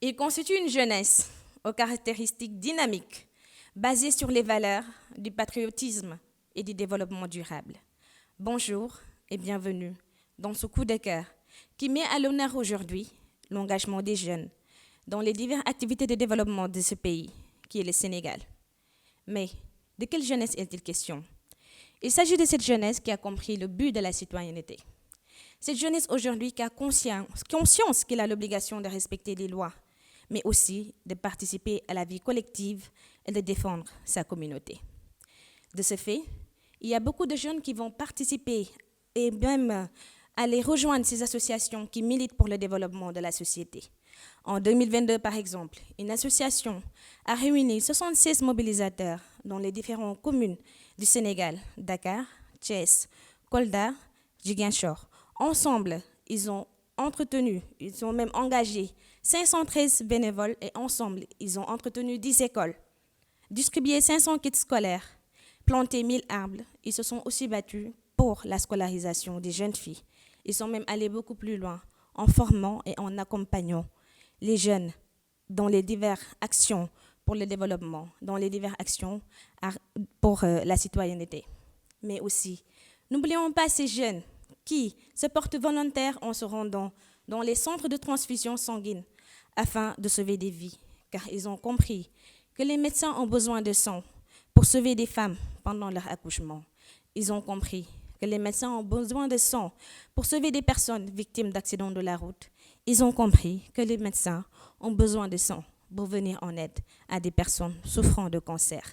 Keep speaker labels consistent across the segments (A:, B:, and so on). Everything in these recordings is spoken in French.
A: Il constitue une jeunesse aux caractéristiques dynamiques, basée sur les valeurs du patriotisme et du développement durable. Bonjour et bienvenue dans ce coup de cœur qui met à l'honneur aujourd'hui l'engagement des jeunes dans les diverses activités de développement de ce pays, qui est le Sénégal. Mais de quelle jeunesse est-il question? Il s'agit de cette jeunesse qui a compris le but de la citoyenneté. Cette jeunesse aujourd'hui qui a conscience qu'elle a l'obligation de respecter les lois, mais aussi de participer à la vie collective et de défendre sa communauté. De ce fait, il y a beaucoup de jeunes qui vont participer et même aller rejoindre ces associations qui militent pour le développement de la société. En 2022, par exemple, une association a réuni 76 mobilisateurs dans les différentes communes du Sénégal, Dakar, Thiès, Kolda, Ziguinchor. Ensemble, ils ont même engagé 513 bénévoles et ensemble, ils ont entretenu 10 écoles, distribué 500 kits scolaires, planté 1000 arbres. Ils se sont aussi battus pour la scolarisation des jeunes filles. Ils sont même allés beaucoup plus loin en formant et en accompagnant les jeunes dans les diverses actions pour le développement, dans les diverses actions pour la citoyenneté. Mais aussi, n'oublions pas ces jeunes qui se portent volontaires en se rendant dans les centres de transfusion sanguine afin de sauver des vies, car ils ont compris que les médecins ont besoin de sang pour sauver des femmes pendant leur accouchement. Ils ont compris que les médecins ont besoin de sang pour sauver des personnes victimes d'accidents de la route. Ils ont compris que les médecins ont besoin de sang pour venir en aide à des personnes souffrant de cancer.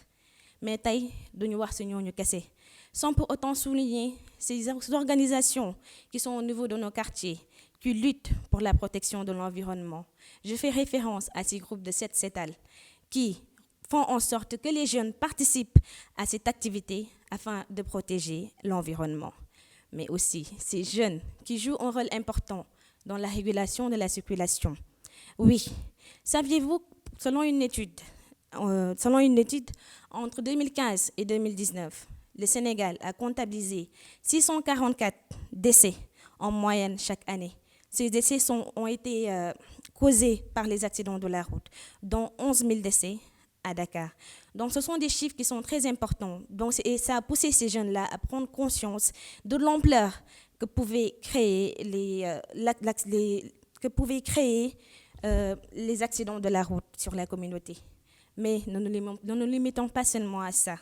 A: Mais tey duñu wax ci ñooñu kese, sans pour autant souligner ces organisations qui sont au niveau de nos quartiers, qui luttent pour la protection de l'environnement. Je fais référence à ces groupes de 7-7al qui font en sorte que les jeunes participent à cette activité afin de protéger l'environnement. Mais aussi ces jeunes qui jouent un rôle important dans la régulation de la circulation. Oui, saviez-vous, selon une étude, entre 2015 et 2019, le Sénégal a comptabilisé 644 décès en moyenne chaque année. Ces décès ont été causés par les accidents de la route, dont 11 000 décès à Dakar. Donc ce sont des chiffres qui sont très importants. Et ça a poussé ces jeunes-là à prendre conscience de l'ampleur que pouvaient créer les accidents de la route sur la communauté. Mais nous ne nous limitons pas seulement à ça.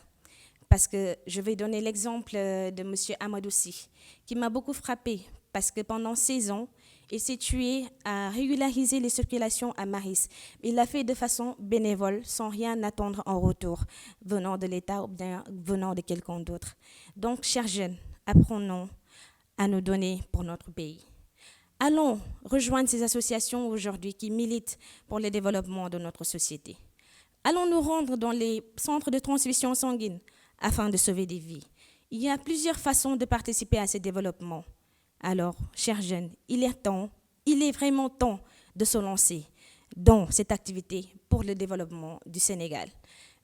A: Parce que je vais donner l'exemple de M. Amadou Sy, qui m'a beaucoup frappée, parce que pendant 16 ans, il s'est tué à régulariser les circulations à Maris. Il l'a fait de façon bénévole, sans rien attendre en retour, venant de l'État ou bien venant de quelqu'un d'autre. Donc, chers jeunes, apprenons à nous donner pour notre pays. Allons rejoindre ces associations aujourd'hui qui militent pour le développement de notre société. Allons nous rendre dans les centres de transfusion sanguine afin de sauver des vies. Il y a plusieurs façons de participer à ce développement. Alors, chers jeunes, il est vraiment temps de se lancer dans cette activité pour le développement du Sénégal.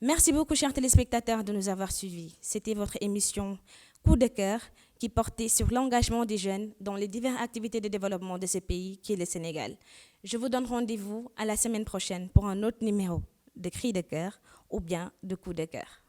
A: Merci beaucoup, chers téléspectateurs, de nous avoir suivis. C'était votre émission Coup de cœur qui portait sur l'engagement des jeunes dans les diverses activités de développement de ce pays qui est le Sénégal. Je vous donne rendez-vous à la semaine prochaine pour un autre numéro de Cri de cœur ou bien de Coup de cœur.